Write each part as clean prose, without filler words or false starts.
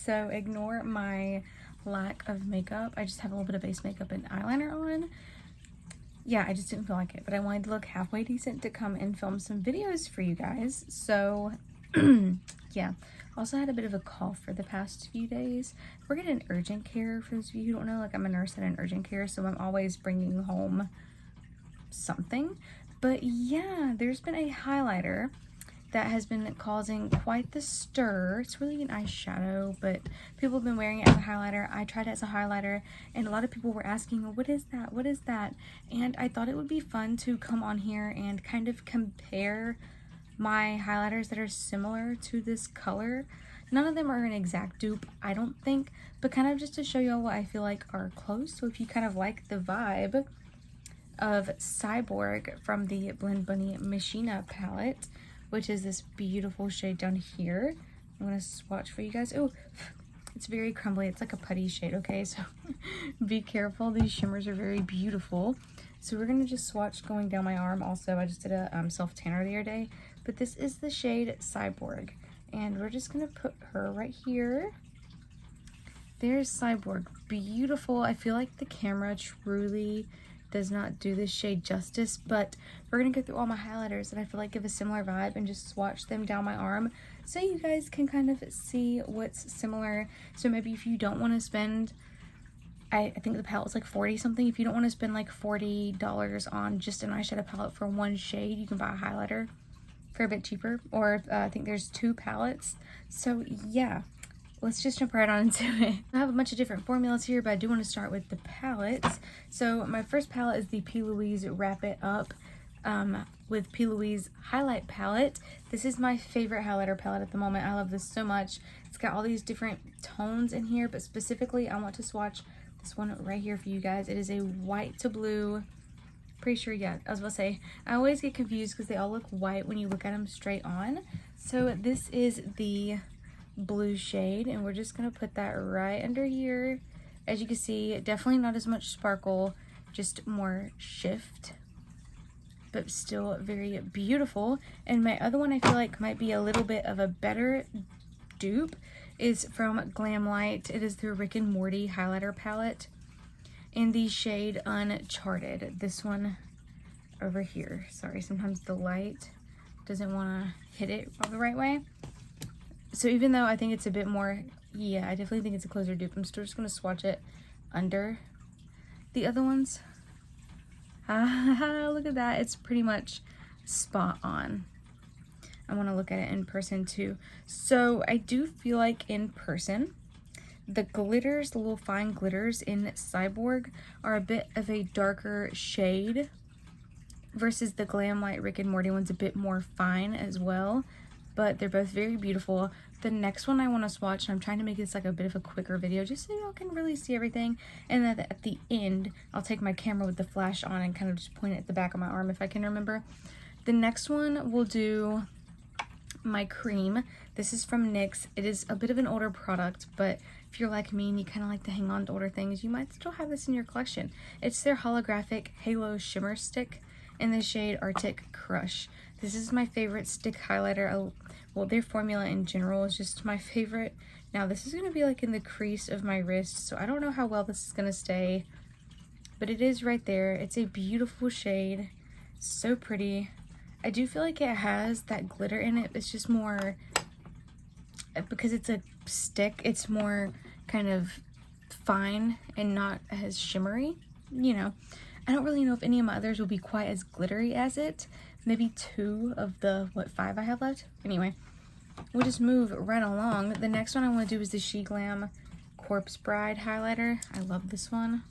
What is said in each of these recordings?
so ignore my lack of makeup. I just have a little bit of base makeup and eyeliner on. Yeah, I just didn't feel like it, but I wanted to look halfway decent to come and film some videos for you guys. So yeah, also had a bit of a cough for the past few days. We're getting urgent care, for those of you who don't know. Like, I'm a nurse at an urgent care, so I'm always bringing home something. But yeah, there's been a highlighter that has been causing quite the stir. It's really an eyeshadow, but people have been wearing it as a highlighter. I tried it as a highlighter, and a lot of people were asking, what is that? What is that? And I thought it would be fun to come on here and kind of compare my highlighters that are similar to this color. None of them are an exact dupe, I don't think, but kind of just to show y'all what I feel like are close. So if you kind of like the vibe of Cyborg from the Blend Bunny Machina palette, which is this beautiful shade down here. I'm gonna swatch for you guys. Oh, it's very crumbly. It's like a putty shade, okay? So be careful. These shimmers are very beautiful. So we're gonna just swatch going down my arm. Also, I just did a self-tanner the other day, but this is the shade Cyborg. And we're just gonna put her right here. There's Cyborg, beautiful. I feel like the camera truly does not do this shade justice, but we're gonna go through all my highlighters that I feel like give a similar vibe and just swatch them down my arm so you guys can kind of see what's similar. So maybe if you don't want to spend, I think the palette was like 40 something. If you don't want to spend like $40 on just an eyeshadow palette for one shade, you can buy a highlighter for a bit cheaper, or I think there's 2 palettes. So yeah, let's just jump right on into it. I have a bunch of different formulas here, but I do want to start with the palettes. So my first palette is the P. Louise Wrap It Up with P. Louise Highlight Palette. This is my favorite highlighter palette at the moment. I love this so much. It's got all these different tones in here, but specifically I want to swatch this one right here for you guys. It is a white to blue. Pretty sure, yeah, I was about to say, I always get confused because they all look white when you look at them straight on. So this is the blue shade, and we're just gonna put that right under here. As you can see, definitely not as much sparkle, just more shift, but still very beautiful. And my other one I feel like might be a little bit of a better dupe is from Glam Light. It is the Rick and Morty highlighter palette in the shade Uncharted. This one over here. Sorry, sometimes the light doesn't want to hit it all the right way. So even though I think it's a bit more, yeah, I definitely think it's a closer dupe, I'm still just going to swatch it under the other ones. Look at that. It's pretty much spot on. I want to look at it in person too. So I do feel like in person, the glitters, the little fine glitters in Cyborg are a bit of a darker shade versus the Glam Light Rick and Morty one's a bit more fine as well. But they're both very beautiful. The next one I want to swatch, and I'm trying to make this like a bit of a quicker video just so y'all can really see everything. And then at the end, I'll take my camera with the flash on and kind of just point it at the back of my arm if I can remember. The next one we'll do my cream. This is from NYX. It is a bit of an older product, but if you're like me and you kind of like to hang on to older things, you might still have this in your collection. It's their holographic Halo Shimmer Stick in the shade Arctic Crush. This is my favorite stick highlighter. Well, their formula in general is just my favorite. Now this is going to be like in the crease of my wrist, so I don't know how well this is going to stay, but it is right there. It's a beautiful shade, so pretty. I do feel like it has that glitter in it. It's just more, because it's a stick, it's more kind of fine and not as shimmery, you know. I don't really know if any of my others will be quite as glittery as it. Maybe 2 of the, 5 I have left? Anyway, we'll just move right along. The next one I want to do is the She Glam Corpse Bride highlighter. I love this one.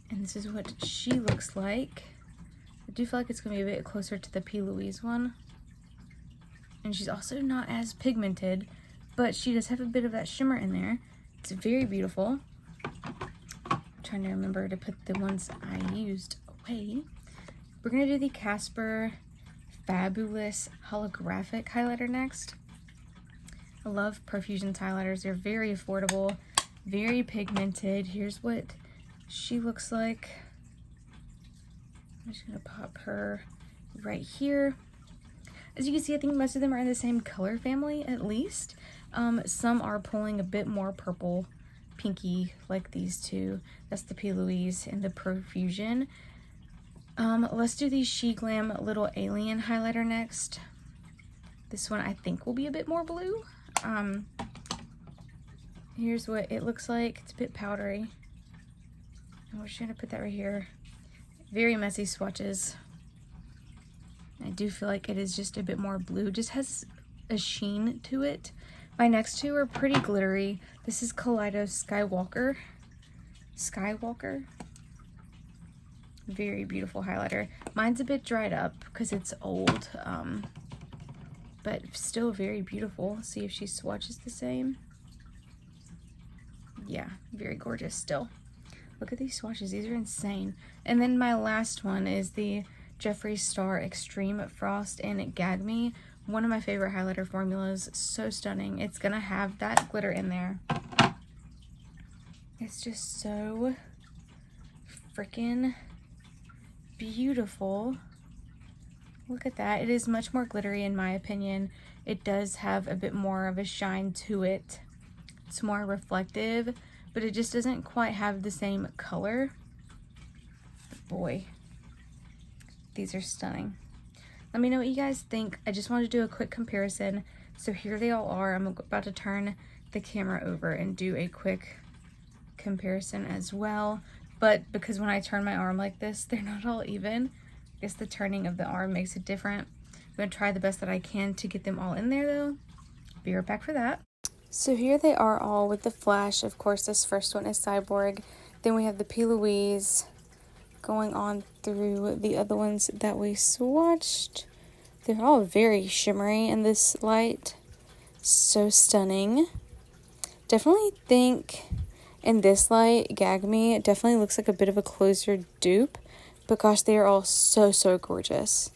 And this is what she looks like. I do feel like it's going to be a bit closer to the P. Louise one. And she's also not as pigmented, but she does have a bit of that shimmer in there. It's very beautiful. I'm trying to remember to put the ones I used away. We're going to do the Casper Fabulous Holographic Highlighter next. I love Profusion's highlighters. They're very affordable, very pigmented. Here's what she looks like. I'm just going to pop her right here. As you can see, I think most of them are in the same color family, at least. Some are pulling a bit more purple, pinky, like these two. That's the P. Louise and the Profusion. Let's do the She Glam Little Alien highlighter next. This one I think will be a bit more blue. Here's what it looks like. It's a bit powdery. And we're just gonna put that right here. Very messy swatches. I do feel like it is just a bit more blue. Just has a sheen to it. My next two are pretty glittery. This is Kaleido Skywalker. Very beautiful highlighter. Mine's a bit dried up because it's old, but still very beautiful. See if she swatches the same. Yeah, very gorgeous still. Look at these swatches. These are insane. And then my last one is the Jeffree Star Extreme Frost and Gag Me. One of my favorite highlighter formulas. So stunning. It's gonna have that glitter in there. It's just so freaking beautiful. Look at that. It is much more glittery in my opinion. It does have a bit more of a shine to it. It's more reflective, but it just doesn't quite have the same color. But boy, these are stunning. Let me know what you guys think. I just wanted to do a quick comparison. So here they all are. I'm about to turn the camera over and do a quick comparison as well. But because when I turn my arm like this, they're not all even. I guess the turning of the arm makes it different. I'm gonna try the best that I can to get them all in there though. Be right back for that. So here they are all with the flash. Of course, this first one is Cyborg. Then we have the P. Louise going on through the other ones that we swatched. They're all very shimmery in this light. So stunning. Definitely think in this light, Gag Me definitely looks like a bit of a closer dupe, but gosh, they are all so gorgeous.